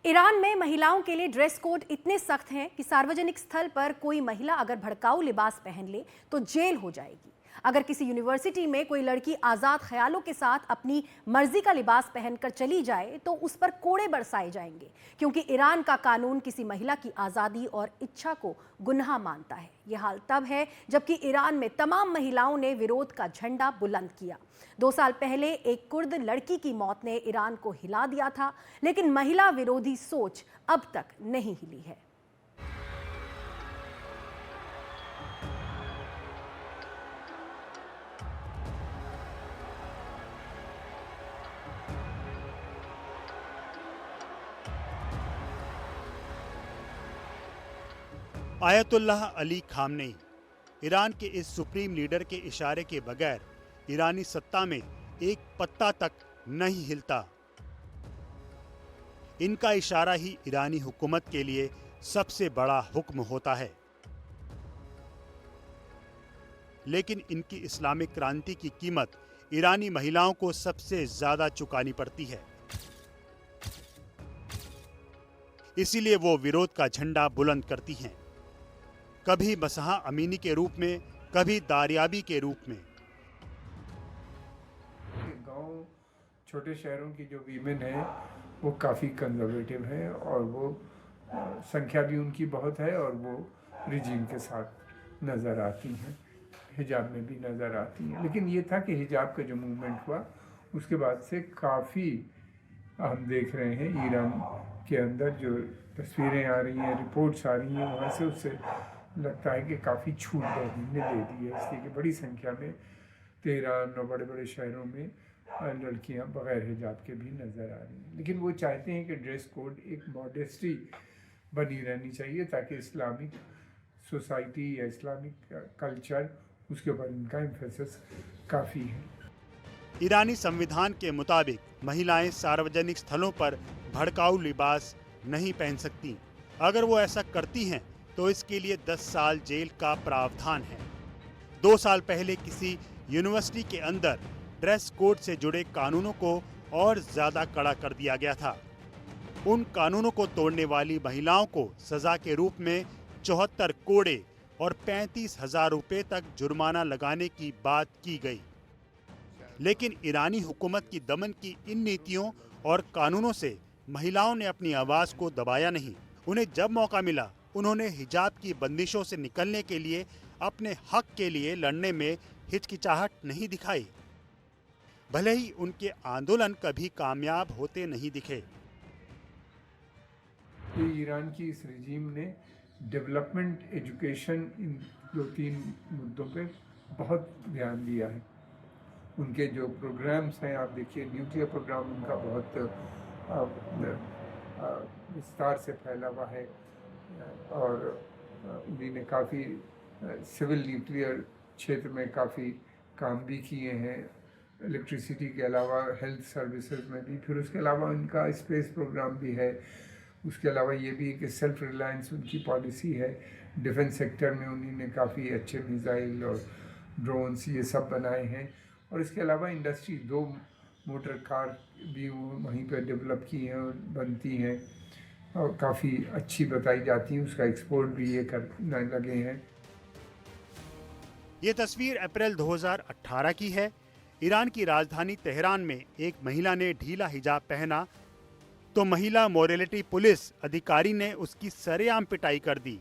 Iran में महिलाओं के लिए ड्रेस कोड इतने सख्त हैं कि सार्वजनिक स्थल पर कोई महिला अगर भड़काऊ लिबास पहन ले तो जेल हो जाएगी। अगर किसी यूनिवर्सिटी में कोई लड़की आजाद ख्यालों के साथ अपनी मर्जी का लिबास पहनकर चली जाए तो उस पर कोड़े बरसाए जाएंगे, क्योंकि ईरान का कानून किसी महिला की आज़ादी और इच्छा को गुनाह मानता है। यह हाल तब है जबकि ईरान में तमाम महिलाओं ने विरोध का झंडा बुलंद किया। 2 साल पहले एक कुर्द लड़की की मौत ने ईरान को हिला दिया था, लेकिन महिला विरोधी सोच अब तक नहीं हिली है। आयतुल्लाह अली खामनेई ईरान के इस सुप्रीम लीडर के इशारे के बगैर ईरानी सत्ता में एक पत्ता तक नहीं हिलता। इनका इशारा ही ईरानी हुकूमत के लिए सबसे बड़ा हुक्म होता है। लेकिन इनकी इस्लामिक क्रांति की कीमत ईरानी महिलाओं को सबसे ज्यादा चुकानी पड़ती है। इसीलिए वो विरोध का झंडा बुलंद करती हैं, कभी मसहा अमीनी के रूप में, कभी दारियाबी के रूप में। गांव, छोटे शहरों की जो वीमेन है वो काफ़ी कंजर्वेटिव है और वो संख्या भी उनकी बहुत है और वो रिजीम के साथ नज़र आती हैं, हिजाब में भी नज़र आती हैं। लेकिन ये था कि हिजाब का जो मूवमेंट हुआ उसके बाद से काफ़ी हम देख रहे हैं ईरान के अंदर जो तस्वीरें आ रही हैं, रिपोर्ट्स आ रही हैं, वहाँ से उससे लगता है कि काफ़ी छूट गवर्नमेंट ने दे दी है, इसलिए कि बड़ी संख्या में तेहरान और बड़े बड़े शहरों में लड़कियां बगैर हिजाब के भी नज़र आ रही हैं। लेकिन वो चाहते हैं कि ड्रेस कोड एक मॉडेस्टी बनी रहनी चाहिए ताकि इस्लामिक सोसाइटी या इस्लामिक कल्चर उसके ऊपर इनका एम्फेसिस काफ़ी है। ईरानी संविधान के मुताबिक महिलाएं सार्वजनिक स्थलों पर भड़काऊ लिबास नहीं पहन सकती। अगर वो ऐसा करती हैं तो इसके लिए 10 साल जेल का प्रावधान है। 2 साल पहले किसी यूनिवर्सिटी के अंदर ड्रेस कोड से जुड़े कानूनों को और ज्यादा कड़ा कर दिया गया था। उन कानूनों को तोड़ने वाली महिलाओं को सजा के रूप में 74 कोड़े और 35,000 रुपए तक जुर्माना लगाने की बात की गई। लेकिन ईरानी हुकूमत की दमन की इन नीतियों और कानूनों से महिलाओं ने अपनी आवाज को दबाया नहीं। उन्हें जब मौका मिला उन्होंने हिजाब की बंदिशों से निकलने के लिए अपने हक के लिए लड़ने में हिचकिचाहट नहीं दिखाई, भले ही उनके आंदोलन कभी कामयाब होते नहीं दिखे। ईरान की इस रिजीम ने डेवलपमेंट, एजुकेशन, इन 2-3 मुद्दों पे बहुत ध्यान दिया है। उनके जो प्रोग्राम्स हैं, आप देखिए न्यूक्लियर प्रोग्राम उनका बहुत विस्तार से फैला हुआ है और उन्होंने काफ़ी सिविल न्यूक्लियर क्षेत्र में काफ़ी काम भी किए हैं, इलेक्ट्रिसिटी के अलावा हेल्थ सर्विसेज में भी। फिर उसके अलावा उनका स्पेस प्रोग्राम भी है। उसके अलावा ये भी कि सेल्फ रिलायंस उनकी पॉलिसी है। डिफेंस सेक्टर में उन्होंने काफ़ी अच्छे मिसाइल और ड्रोन्स ये सब बनाए हैं। और इसके अलावा इंडस्ट्री 2 मोटर कार भी वो वहीं पर डेवलप की हैं और बनती हैं और काफ़ी अच्छी बताई जाती हैं। उसका एक्सपोर्ट भी ये करने लगे हैं। ये तस्वीर अप्रैल 2018 की है। ईरान की राजधानी तेहरान में एक महिला ने ढीला हिजाब पहना तो महिला मोरालिटी पुलिस अधिकारी ने उसकी सरेआम पिटाई कर दी।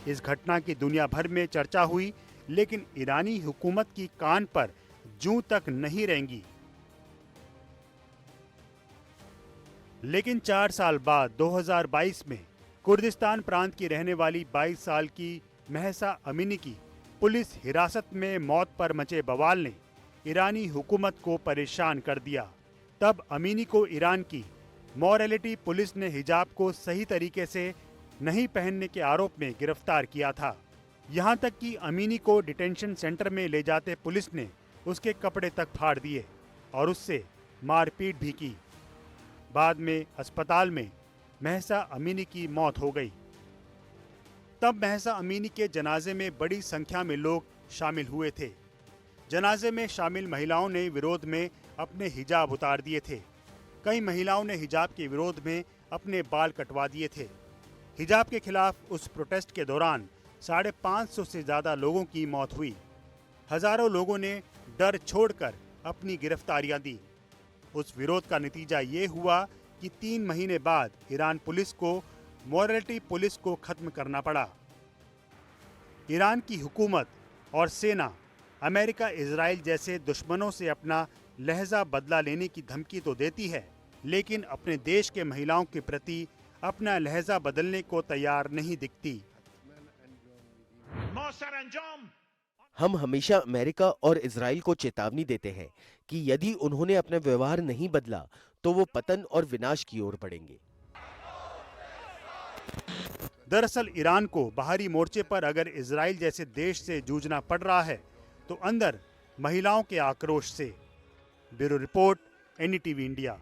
इस घटना की दुनिया भर में चर्चा हुई, लेकिन ईरानी हुकूमत की कान पर जूं तक नहीं रेंगी। लेकिन 4 साल बाद 2022 में कुर्दिस्तान प्रांत की रहने वाली 22 साल की महसा अमीनी की पुलिस हिरासत में मौत पर मचे बवाल ने ईरानी हुकूमत को परेशान कर दिया। तब अमीनी को ईरान की मोरालिटी पुलिस ने हिजाब को सही तरीके से नहीं पहनने के आरोप में गिरफ्तार किया था। यहाँ तक कि अमीनी को डिटेंशन सेंटर में ले जाते पुलिस ने उसके कपड़े तक फाड़ दिए और उससे मारपीट भी की। बाद में अस्पताल में महसा अमीनी की मौत हो गई। तब महसा अमीनी के जनाजे में बड़ी संख्या में लोग शामिल हुए थे। जनाजे में शामिल महिलाओं ने विरोध में अपने हिजाब उतार दिए थे। कई महिलाओं ने हिजाब के विरोध में अपने बाल कटवा दिए थे। हिजाब के खिलाफ उस प्रोटेस्ट के दौरान 550 से ज्यादा लोगों की मौत हुई। हजारों लोगों ने डर छोड़कर अपनी गिरफ्तारियां दी। उस विरोध का नतीजा ये हुआ कि 3 महीने बाद ईरान पुलिस को मॉरलिटी पुलिस को खत्म करना पड़ा। ईरान की हुकूमत और सेना अमेरिका, इजराइल जैसे दुश्मनों से अपना लहजा बदला लेने की धमकी तो देती है, लेकिन अपने देश के महिलाओं के प्रति अपना लहजा बदलने को तैयार नहीं दिखती। हम हमेशा अमेरिका और इजराइल को चेतावनी देते हैं कि यदि उन्होंने अपना व्यवहार नहीं बदला तो वो पतन और विनाश की ओर बढ़ेंगे। दरअसल ईरान को बाहरी मोर्चे पर अगर इजराइल जैसे देश से जूझना पड़ रहा है तो अंदर महिलाओं के आक्रोश से। Bureau report, NDTV India.